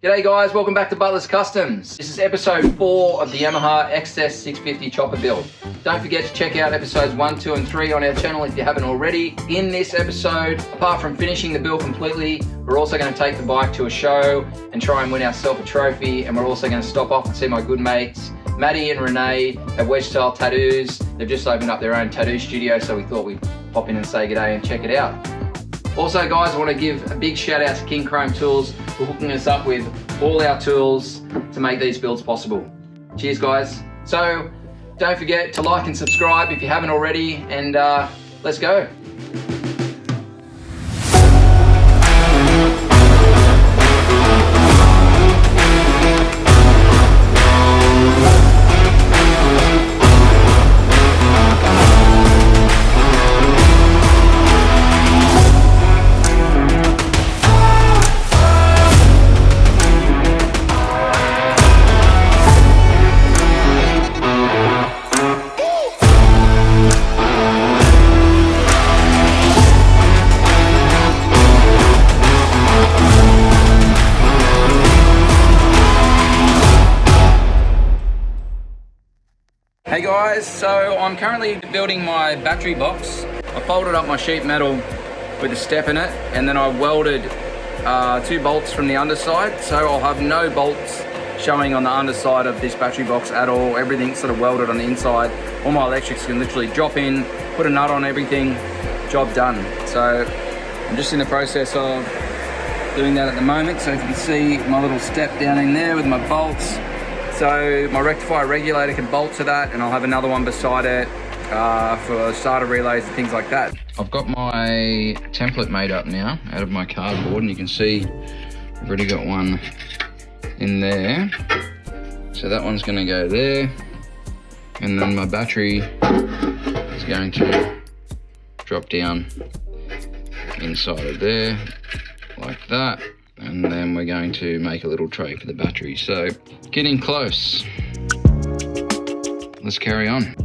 G'day guys, welcome back to Butlers Customs. This is episode 4 of the Yamaha XS650 chopper build. Don't forget to check out episodes 1, 2 and 3 on our channel if you haven't already. In this episode, apart from finishing the build completely, we're also going to take the bike to a show and try and win ourselves a trophy, and we're also going to stop off and see my good mates Maddie and Renee at Wedgetail Tattoos. They've just opened up their own tattoo studio, so we thought we'd pop in and say g'day and check it out. Also guys, I want to give a big shout out to King Chrome Tools for hooking us up with all our tools to make these builds possible. Cheers guys. So don't forget to like and subscribe if you haven't already, and let's go. Hey guys, so I'm currently building my battery box. I folded up my sheet metal with a step in it, and then I welded 2 bolts from the underside, so I'll have no bolts showing on the underside of this battery box at all. Everything's sort of welded on the inside. All my electrics can literally drop in, put a nut on everything, job done. So I'm just in the process of doing that at the moment. So if you can see my little step down in there with my bolts. So my rectifier regulator can bolt to that, and I'll have another one beside it for starter relays and things like that. I've got my template made up now out of my cardboard, and you can see I've already got one in there. So that one's going to go there, and then my battery is going to drop down inside of there like that. And then we're going to make a little tray for the battery. So getting close. Let's carry on.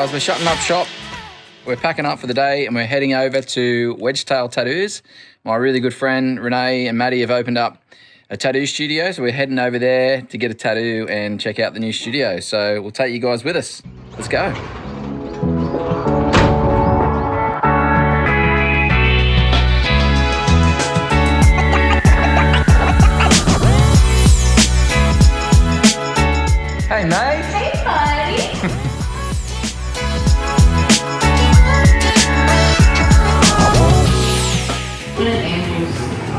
guys, we're shutting up shop. We're packing up for the day and we're heading over to Wedgetail Tattoos. My really good friend Renee and Maddie have opened up a tattoo studio, so we're heading over there to get a tattoo and check out the new studio. So we'll take you guys with us. Let's go. Hey, mate. Hey, buddy.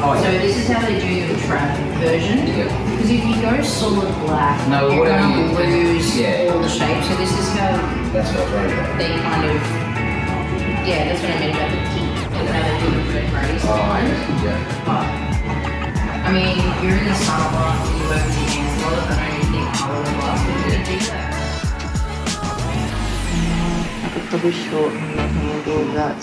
So this is how they do the trap version. Because if you go solid black, you're going to lose all the shape. So this is how that's what I was worried about. They kind of, that's what I meant about the teeth. That's how they do the red race line. I mean, you're in the summer, you work with your hands a lot. I don't even think colour will last. But you do that. I could probably shorten the handle of that.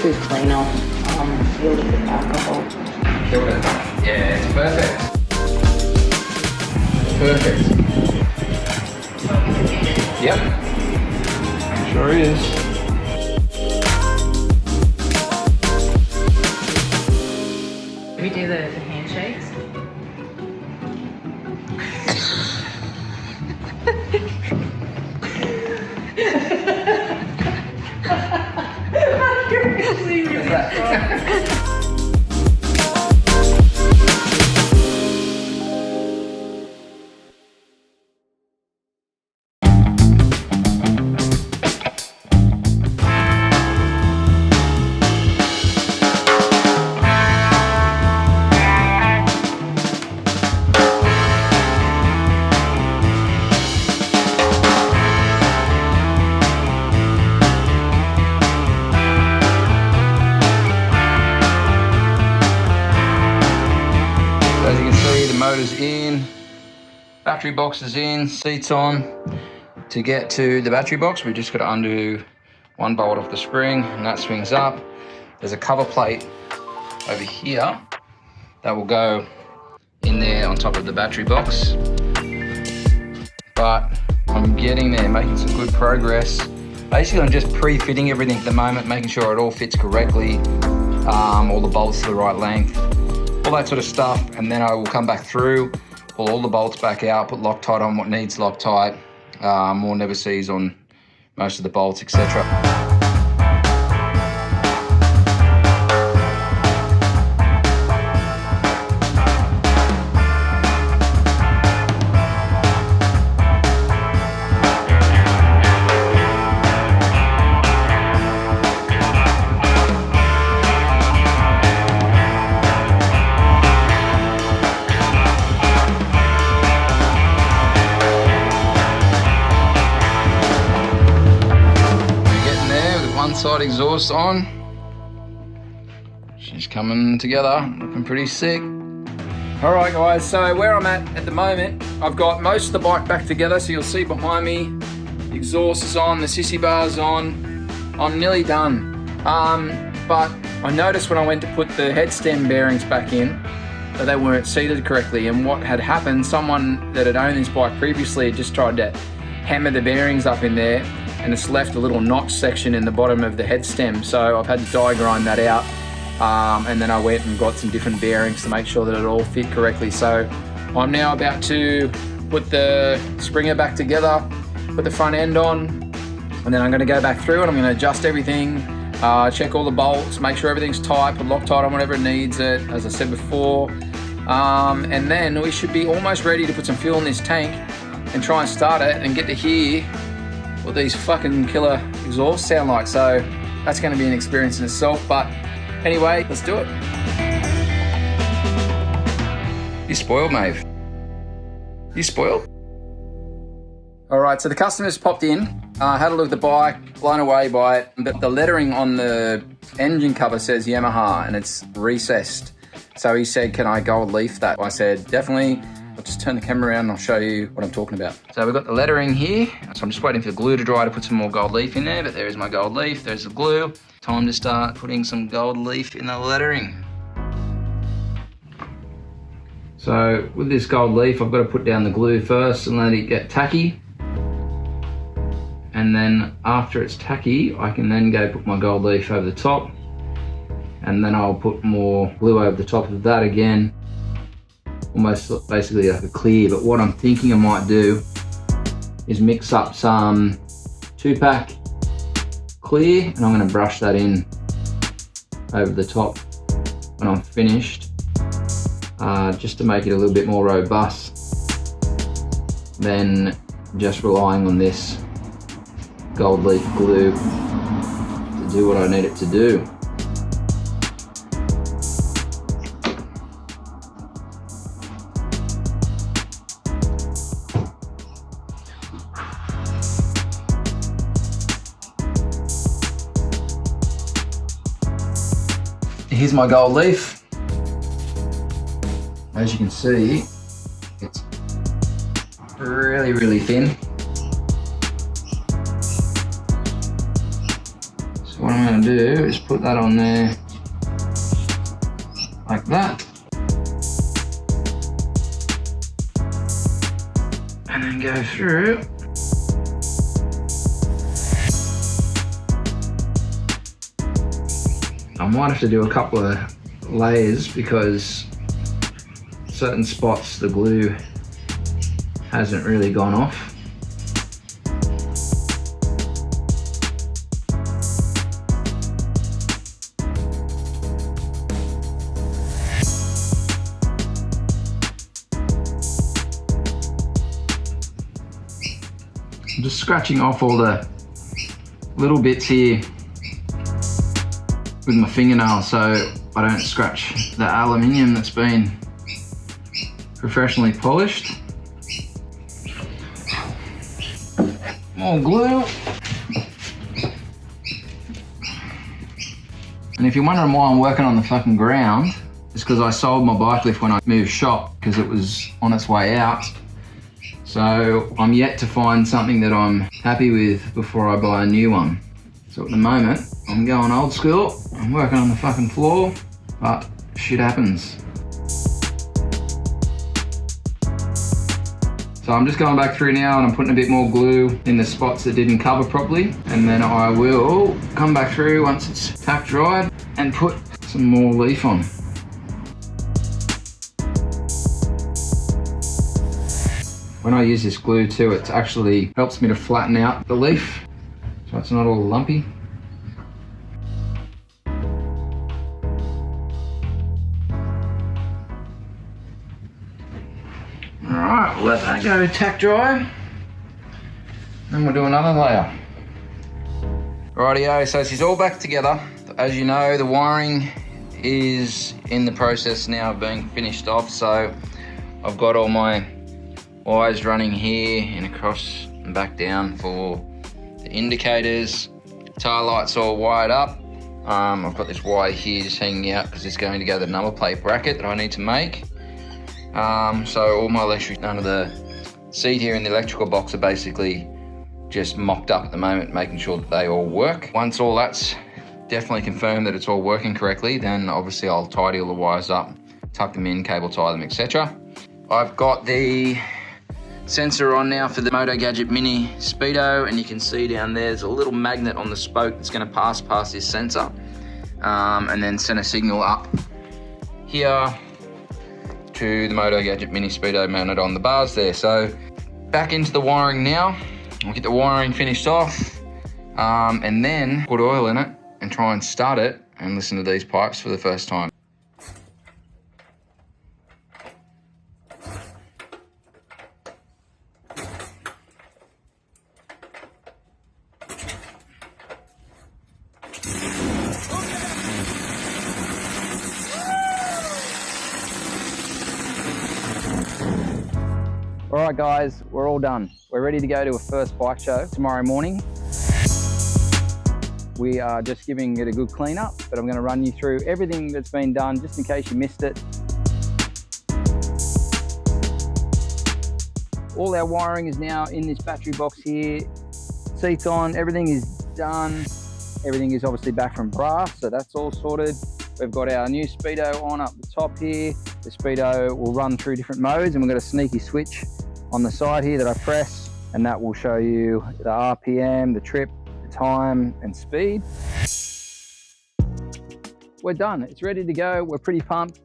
Good clean off, filled it with alcohol. Filled it? Yeah, it's perfect. Perfect. Yep. Sure is. We do the handshakes. Motors in, battery box is in, seats on. To get to the battery box, we just got to undo one bolt off the spring and that swings up. There's a cover plate over here that will go in there on top of the battery box. But I'm getting there, making some good progress. Basically, I'm just pre-fitting everything at the moment, making sure it all fits correctly, all the bolts to the right length, all that sort of stuff, and then I will come back through, pull all the bolts back out, put Loctite on what needs Loctite, more never sees on most of the bolts, etc. Side exhaust on. She's coming together, looking pretty sick. All right guys, so where I'm at the moment, I've got most of the bike back together, so you'll see behind me, the exhaust is on, the sissy bar's on. I'm nearly done. But I noticed when I went to put the head stem bearings back in that they weren't seated correctly, and what had happened, someone that had owned this bike previously had just tried to hammer the bearings up in there, and it's left a little notch section in the bottom of the head stem. So I've had to die grind that out, and then I went and got some different bearings to make sure that it all fit correctly. So I'm now about to put the springer back together, put the front end on, and then I'm going to go back through and I'm going to adjust everything, check all the bolts, make sure everything's tight, put Loctite on whatever it needs it, as I said before. And then we should be almost ready to put some fuel in this tank and try and start it and get to hear what these fucking killer exhausts sound like. So that's going to be an experience in itself. But anyway, let's do it. You spoiled, Maeve. You spoiled? All right, so the customer's popped in, had a look at the bike, blown away by it, but the lettering on the engine cover says Yamaha and it's recessed. So he said, can I gold leaf that? I said, definitely. I'll just turn the camera around and I'll show you what I'm talking about. So we've got the lettering here. So I'm just waiting for the glue to dry to put some more gold leaf in there, but there is my gold leaf, there's the glue. Time to start putting some gold leaf in the lettering. So with this gold leaf, I've got to put down the glue first and let it get tacky. And then after it's tacky, I can then go put my gold leaf over the top. And then I'll put more glue over the top of that again. Almost basically like a clear, but what I'm thinking I might do is mix up some 2-pack clear, and I'm gonna brush that in over the top when I'm finished, just to make it a little bit more robust than just relying on this gold leaf glue to do what I need it to do. Here's my gold leaf. As you can see, it's really, really thin. So what I'm going to do is put that on there like that. And then go through. I might have to do a couple of layers because certain spots the glue hasn't really gone off. I'm just scratching off all the little bits here with my fingernail so I don't scratch the aluminium that's been professionally polished. More glue. And if you're wondering why I'm working on the fucking ground, it's because I sold my bike lift when I moved shop because it was on its way out. So I'm yet to find something that I'm happy with before I buy a new one. So at the moment, I'm going old school. I'm working on the fucking floor, but shit happens. So I'm just going back through now and I'm putting a bit more glue in the spots that didn't cover properly. And then I will come back through once it's tack dried and put some more leaf on. When I use this glue too, it actually helps me to flatten out the leaf so it's not all lumpy. Alright, we'll let that go tack dry. Then we'll do another layer. Rightio, so this is all back together. As you know, the wiring is in the process now of being finished off, so I've got all my wires running here and across and back down for the indicators. Tail lights all wired up. I've got this wire here just hanging out because it's going to go to the number plate bracket that I need to make. So all my electric under the seat here in the electrical box are basically just mocked up at the moment, making sure that they all work. Once all that's definitely confirmed that it's all working correctly, then obviously I'll tidy all the wires up, tuck them in, cable tie them, etc. I've got the sensor on now for the Moto Gadget Mini Speedo, and you can see down there's a little magnet on the spoke that's going to pass past this sensor and then send a signal up here to the Moto Gadget Mini Speedo mounted on the bars there. So back into the wiring now. I'll get the wiring finished off and then put oil in it and try and start it and listen to these pipes for the first time. All right guys, we're all done. We're ready to go to a first bike show tomorrow morning. We are just giving it a good clean up, but I'm going to run you through everything that's been done just in case you missed it. All our wiring is now in this battery box here. Seats on, everything is done. Everything is obviously back from brass, so that's all sorted. We've got our new speedo on up the top here. The speedo will run through different modes, and we've got a sneaky switch on the side here that I press, and that will show you the RPM, the trip, the time and speed. We're done, it's ready to go. We're pretty pumped.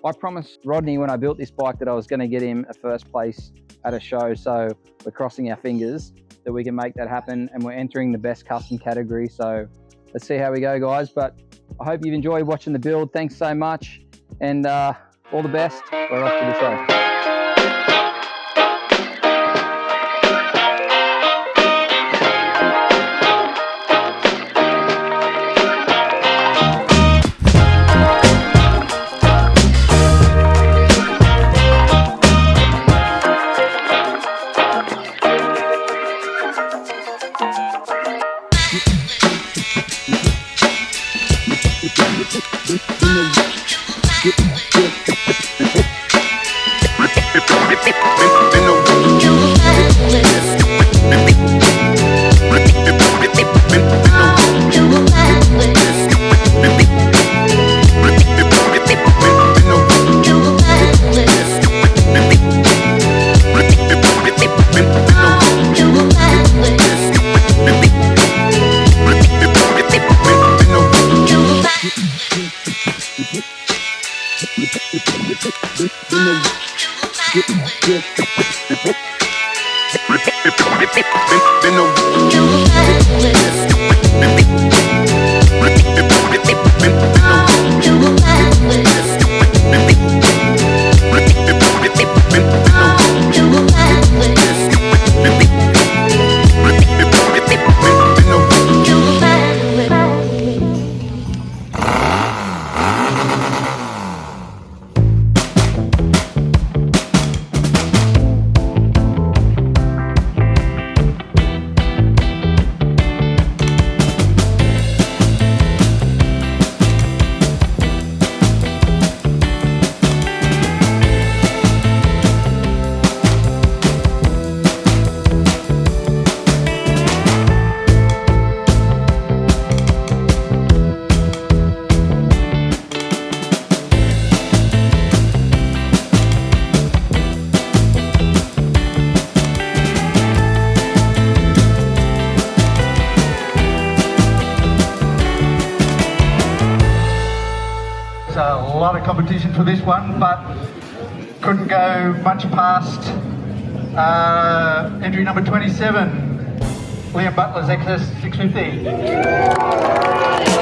I promised Rodney when I built this bike that I was going to get him a first place at a show, so we're crossing our fingers that we can make that happen, and we're entering the best custom category, so let's see how we go guys. But I hope you've enjoyed watching the build. Thanks so much, and all the best. We're off to the show. A lot of competition for this one, but couldn't go much past entry number 27, Butlers XS650.